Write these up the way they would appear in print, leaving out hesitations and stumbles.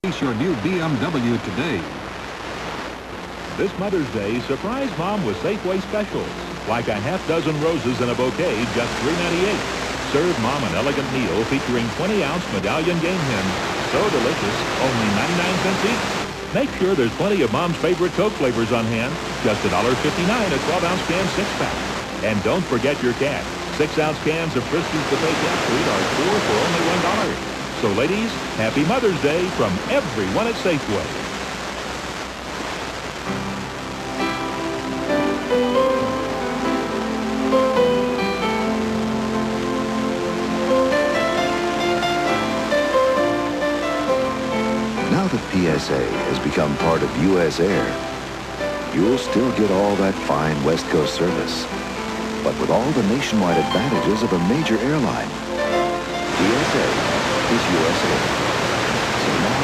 Lease your new BMW today. This Mother's Day, surprise Mom with Safeway specials. Like a half dozen roses in a bouquet, just $3.98. Serve Mom an elegant meal featuring 20-ounce medallion game hens. So delicious, only 99 cents each. Make sure there's plenty of Mom's favorite Coke flavors on hand. Just $1.59 a 12-ounce can 6-pack. And don't forget your cash. 6-ounce cans of Friskies Buffet Cat Treat are 4 for only $1. So ladies, happy Mother's Day from everyone at Safeway. Now that PSA has become part of U.S. Air, you'll still get all that fine West Coast service, but with all the nationwide advantages of a major airline. PSA is U.S. Air. So now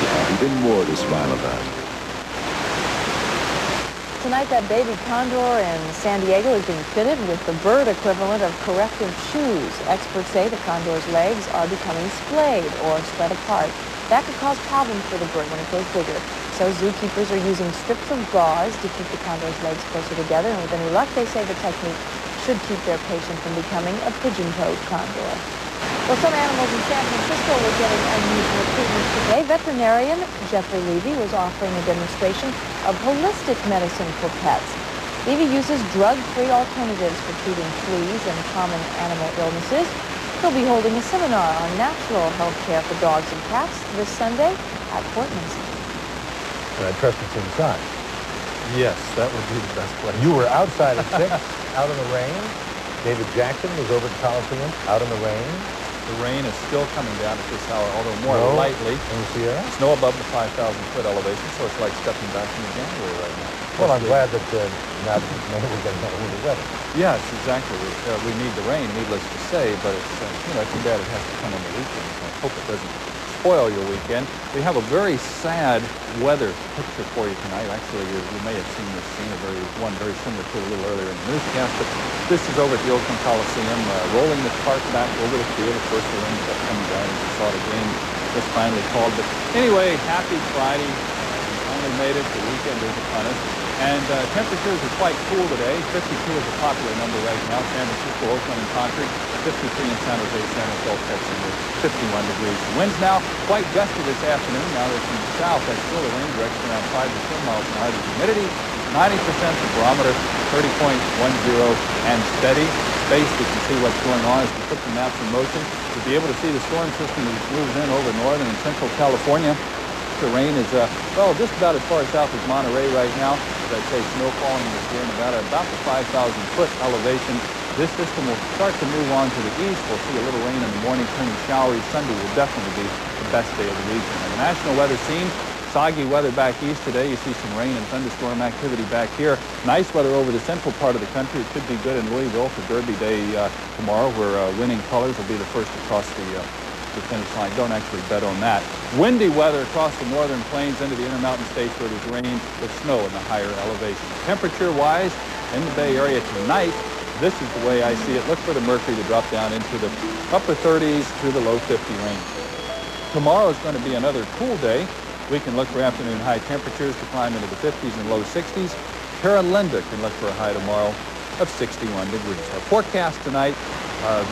you have even more to smile about. Tonight, that baby Condor in San Diego is being fitted with the bird equivalent of corrective shoes. Experts say the Condor's legs are becoming splayed or spread apart. That could cause problems for the bird when it grows bigger. So zookeepers are using strips of gauze to keep the Condor's legs closer together. And with any luck, they say the technique should keep their patient from becoming a pigeon-toed condor. Well, some animals in San Francisco were getting unusual treatments today. Veterinarian Jeffrey Levy was offering a demonstration of holistic medicine for pets. Levy uses drug-free alternatives for treating fleas and common animal illnesses. He'll be holding a seminar on natural health care for dogs and cats this Sunday at Portman's. And I trust it's inside. Yes, that would be the best place. You were outside at 6, out in the rain. David Jackson was over at the Coliseum, out in the rain. The rain is still coming down at this hour, although more lightly. In the Sierra? Snow above the 5,000-foot elevation, so it's like stepping back into January right now. Well, I'm glad that now that maybe we're getting that winter weather. Yes, exactly. We need the rain, needless to say, but it's too bad it has to come on the weekend. So I hope it doesn't spoil your weekend. We have a very sad weather picture for you tonight. Actually, you may have seen this scene, one very similar to a little earlier in the newscast, but this is over at the Oakland Coliseum, rolling the cart back over the field. Of course, the rain kept coming down as you saw the game just finally called. But anyway, happy Friday. We finally made it. The weekend is upon us. And temperatures are quite cool today. 52 is a popular number right now. San Francisco, Oakland, and Concord. 53 in San Jose, San Rafael, Texas, with 51 degrees. The winds now quite gusty this afternoon. Now they're from the south. That's still the wind direction around 5 to 10 miles an hour. The humidity, 90%. The barometer, 30.10, and steady. Space, we can see what's going on as we put the maps in motion. We'll be able to see the storm system as it moves in over northern and central California. The rain is, just about as far south as Monterey right now. As I say, snow falling in the Sierra Nevada, about the 5,000-foot elevation. This system will start to move on to the east. We'll see a little rain in the morning, turning showery. Sunday will definitely be the best day of the week. On the national weather scene, soggy weather back east today. You see some rain and thunderstorm activity back here. Nice weather over the central part of the country. It should be good in Louisville for Derby Day tomorrow, where winning colors will be the first across the finish line. Don't actually bet on that. Windy weather across the northern plains into the Intermountain states where there's rain with snow in the higher elevation. Temperature-wise, in the Bay Area tonight, this is the way I see it. Look for the mercury to drop down into the upper 30s to the low 50 range. Tomorrow is going to be another cool day. We can look for afternoon high temperatures to climb into the 50s and low 60s. Linda can look for a high tomorrow of 61 degrees. Our forecast tonight,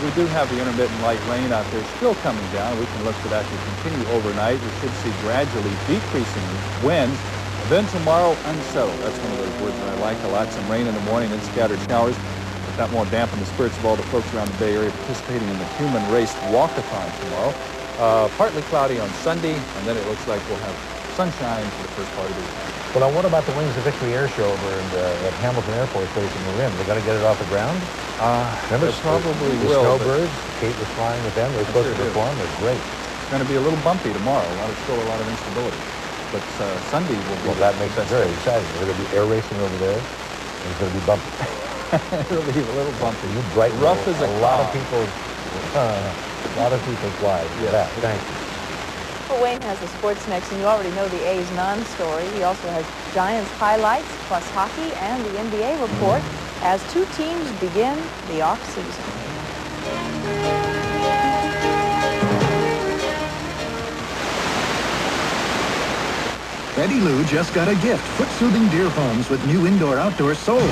we do have the intermittent light rain out there still coming down. We can look for that to continue overnight. We should see gradually decreasing winds. And then tomorrow, unsettled. That's one of those words that I like a lot. Some rain in the morning and scattered showers. But that won't dampen the spirits of all the folks around the Bay Area participating in the Human Race Walkathon tomorrow. Partly cloudy on Sunday, and then it looks like we'll have sunshine for the first part of the weekend. Well, now what about the Wings of Victory air show over at Hamilton Air Force Base in Marin? They got to get it off the ground? Remember, probably the will. Snowbirds, Kate was flying with them. They're supposed to perform. They're great. It's going to be a little bumpy tomorrow. Still a lot of instability. But Sunday will be... Well, that makes it very exciting. They're going to be air racing over there, and it's going to be bumpy. It'll be a little bumpy. You bright rough as a lot of people fly. Yeah, thank you. Well, Wayne has the sports next, and you already know the A's non-story. He also has Giants highlights, plus hockey and the NBA report as two teams begin the off-season. Eddie Lou just got a gift. Foot-soothing deer foams with new indoor-outdoor sold.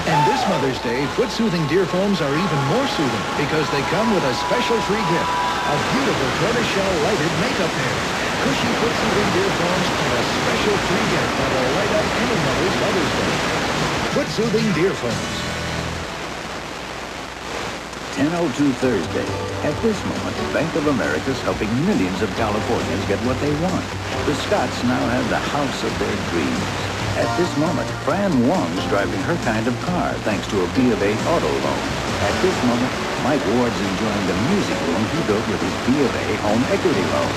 And this Mother's Day, foot-soothing deer foams are even more soothing because they come with a special free gift. A beautiful tortoiseshell lighted makeup pair. Cushy foot-soothing deer foams and a special free gift that will light up any Mother's Day. Foot-soothing deer foams. 10:02 Thursday. At this moment, Bank of America's helping millions of Californians get what they want. The Scotts now have the house of their dreams. At this moment, Fran Wong's driving her kind of car thanks to a B of A auto loan. At this moment, Mike Ward's enjoying the music room he built with his B of A home equity loan.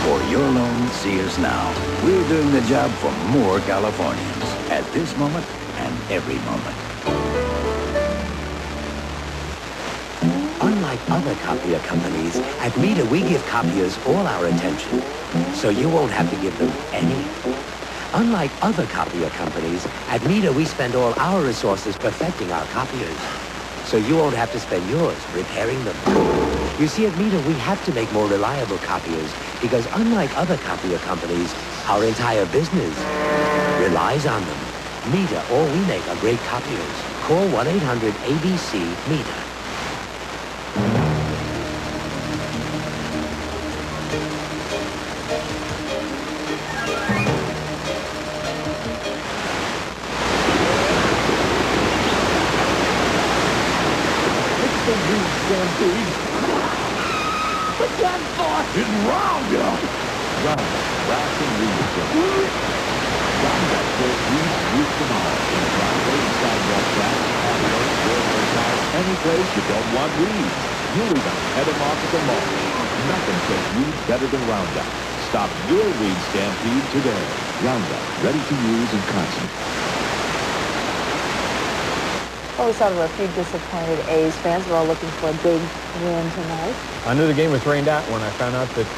For your loan, see us now. We're doing the job for more Californians. At this moment and every moment. Unlike other copier companies, at Meter we give copiers all our attention, so you won't have to give them any. Unlike other copier companies, at Meter we spend all our resources perfecting our copiers, so you won't have to spend yours repairing them. You see, at Meter we have to make more reliable copiers because unlike other copier companies, our entire business relies on them. Meter, all we make are great copiers. Call 1-800-ABC-METER. But that thought is Roundup! Racing Reeds. Roundup kills weeds, roots, and all. In driveway and sidewalk tracks, patios, railroad ties, any place you don't want weeds. You'll even head them off at the mulch. Nothing kills weeds better than Roundup. Stop your weed stampede today. Roundup, ready to use and constant. Well, we saw there were a few disappointed A's fans. We're all looking for a big win tonight. I knew the game was rained out when I found out that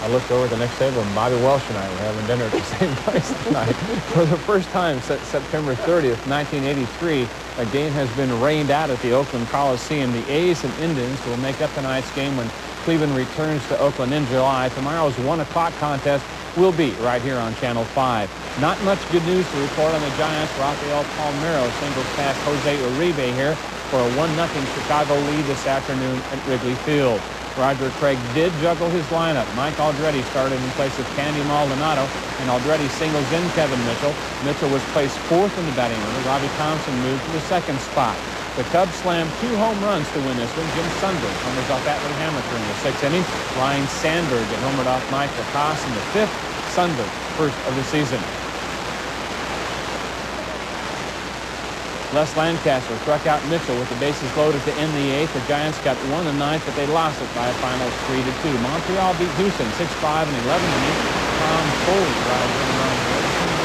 I looked over at the next table and Bobby Welsh and I were having dinner at the same place tonight. For the first time since September 30th, 1983, a game has been rained out at the Oakland Coliseum. The A's and Indians will make up tonight's game when Cleveland returns to Oakland in July. Tomorrow's 1 o'clock contest will be right here on Channel 5. Not much good news to report on the Giants. Rafael Palmeiro singles past Jose Uribe here for a 1-0 Chicago lead this afternoon at Wrigley Field. Roger Craig did juggle his lineup. Mike Aldrete started in place of Candy Maldonado, and Aldrete singles in Kevin Mitchell. Mitchell was placed 4th in the batting order. Robbie Thompson moved to the 2nd spot. The Cubs slammed 2 home runs to win this one. Jim Sundberg homers off Atlee Hamilton in the 6th inning. Ryan Sandberg had homered off Mike Lacasse in the 5th. Sundberg, first of the season. Les Lancaster struck out Mitchell with the bases loaded to end the 8th. The Giants got 1 in the 9th, but they lost it by a final 3-2. Montreal beat Houston 6-5 in 11 innings. Tom Foley drives in run.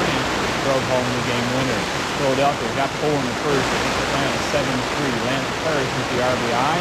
Green drove home the game winner. Philadelphia got 4 in the first. Atlanta 7-3. Lance Parrish with the RBI.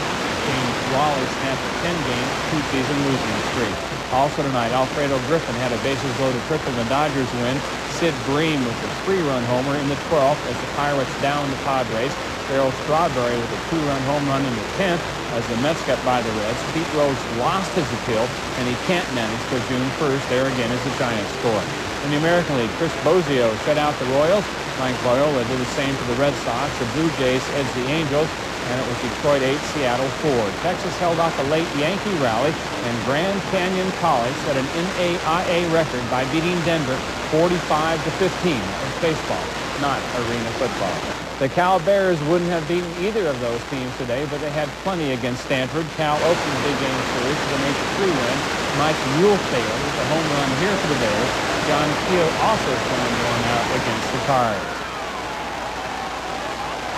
James Wally snapped a 10-game, 2-season losing streak. Also tonight, Alfredo Griffin had a bases-loaded triple in the Dodgers win. Sid Bream with a 3-run homer in the 12th as the Pirates down the Padres. Darryl Strawberry with a 2-run home run in the 10th as the Mets got by the Reds. Pete Rose lost his appeal, and he can't manage till June 1st. There again is the Giants score. In the American League, Chris Bozio shut out the Royals. Mike Loyola did the same for the Red Sox. The Blue Jays edged the Angels, and it was Detroit 8, Seattle 4. Texas held off a late Yankee rally, and Grand Canyon College set an NAIA record by beating Denver 45-15. That was baseball, not arena football. The Cal Bears wouldn't have beaten either of those teams today, but they had plenty against Stanford. Cal opened the big game series with a major 3-win. Mike Mulefail with a home run here for the Bears. John Keel also slammed one out against the Cards.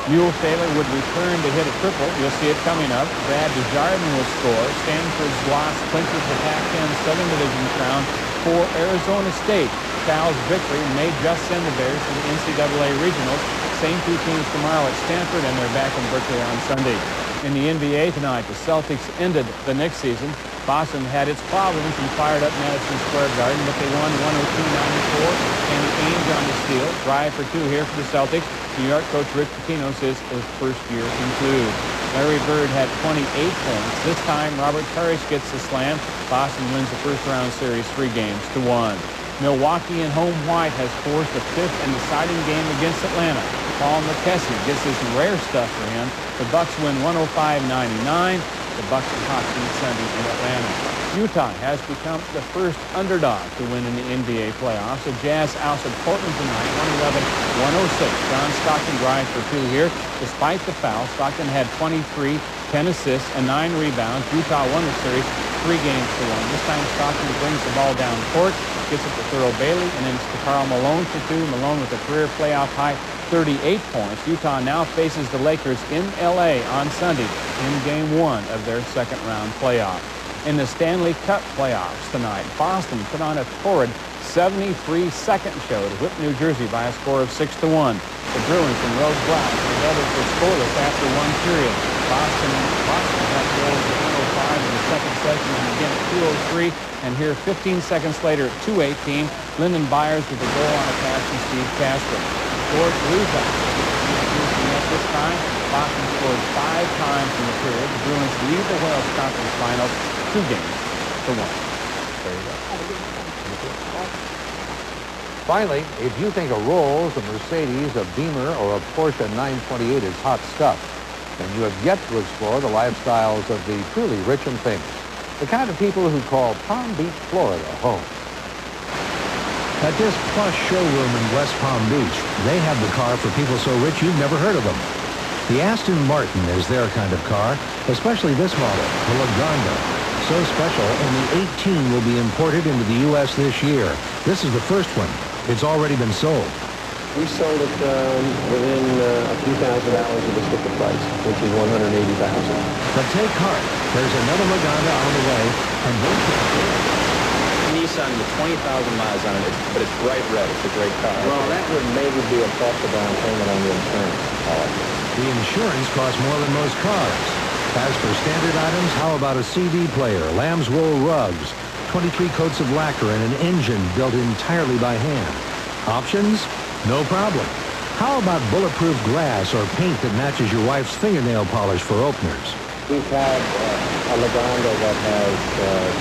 Mulefail would return to hit a triple. You'll see it coming up. Brad Desjardins will score. Stanford's loss clinches the Pac-10 Southern Division crown for Arizona State. Cal's victory may just send the Bears to the NCAA Regionals. Same 2 teams tomorrow at Stanford, and they're back in Berkeley on Sunday. In the NBA tonight, the Celtics ended the next season. Boston had its problems and fired up Madison Square Garden, but they won 102-94. And Ainge on the steal. Drive for 2 here for the Celtics. New York coach Rick Pitino says his first year concludes. Larry Bird had 28 points. This time, Robert Parrish gets the slam. Boston wins the first-round series 3-1. Milwaukee in home white has forced the fifth and deciding game against Atlanta. Paul McKessie gets this rare stuff for him. The Bucks win 105-99. The Bucks and Hawks beat Sunday in Atlanta. Utah has become the first underdog to win in the NBA playoffs. The Jazz ousted Portland tonight, 111-106. John Stockton drives for 2 here. Despite the foul, Stockton had 23, 10 assists, and 9 rebounds. Utah won the series 3-1. This time Stockton brings the ball down court, gets it to Thurl Bailey, and then it's to Karl Malone for 2. Malone with a career playoff high 38 points. Utah now faces the Lakers in L.A. on Sunday in Game 1 of their second-round playoff. In the Stanley Cup playoffs tonight, Boston put on a torrid 73-second show to whip New Jersey by a score of 6-1. The Bruins from Rose Glass were held for scoreless after 1 period. Boston got goals at 105 in the second session and again at 2:03. And here 15 seconds later at 2:18, Lyndon Byers with a goal on a pass from Steve Castro. George Luza this time. Boston scored 5 times in the period. The Bruins lead the Wales Conference Finals 2-1. There you go. Finally, if you think a Rolls, a Mercedes, a Beamer, or a Porsche 928 is hot stuff, then you have yet to explore the lifestyles of the truly rich and famous, the kind of people who call Palm Beach, Florida, home. At this plush showroom in West Palm Beach, they have the car for people so rich you've never heard of them. The Aston Martin is their kind of car, especially this model, the Lagonda. So special, only 18 will be imported into the U.S. this year. This is the first one. It's already been sold. We sold it within a few $1,000 of the sticker price, which is $180,000. But take heart. There's another Lagonda on the way, and wait till Nissan with 20,000 miles on it, but it's bright red. It's a great car. Well, that would maybe be a cost of down payment on the insurance policy. the insurance costs more than most cars. As for standard items, how about a CD player, lamb's wool rugs, 23 coats of lacquer, and an engine built entirely by hand? Options? No problem. How about bulletproof glass or paint that matches your wife's fingernail polish for openers? We've had a Lagonda that has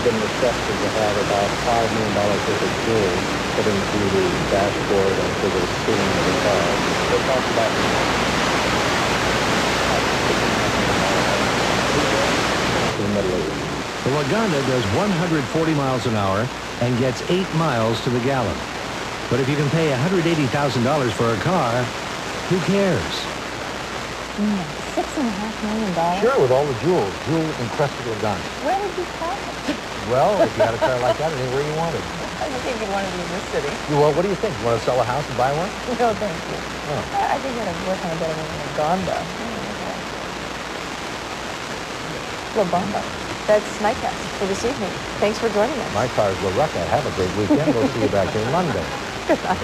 been requested to have about $5 million worth of jewels put into the dashboard and to the ceiling of the car. They talk about the Middle East. The Lagonda does 140 miles an hour and gets 8 miles to the gallon. But if you can pay $180,000 for a car, who cares? $6.5 million? Sure, with all the jewels, jewel-encrusted Lagonda. Where would you find it? Well, if you had a car like that, anywhere you wanted. I think you'd want to be in this city. Well, what do you think? You want to sell a house and buy one? No, thank you. Oh. I think you'd have work on a better than Lagonda. Lagonda. That's Nightcast for this evening. Thanks for joining us. My car's LaRucca. Have a great weekend. We'll see you back here Monday. Good night.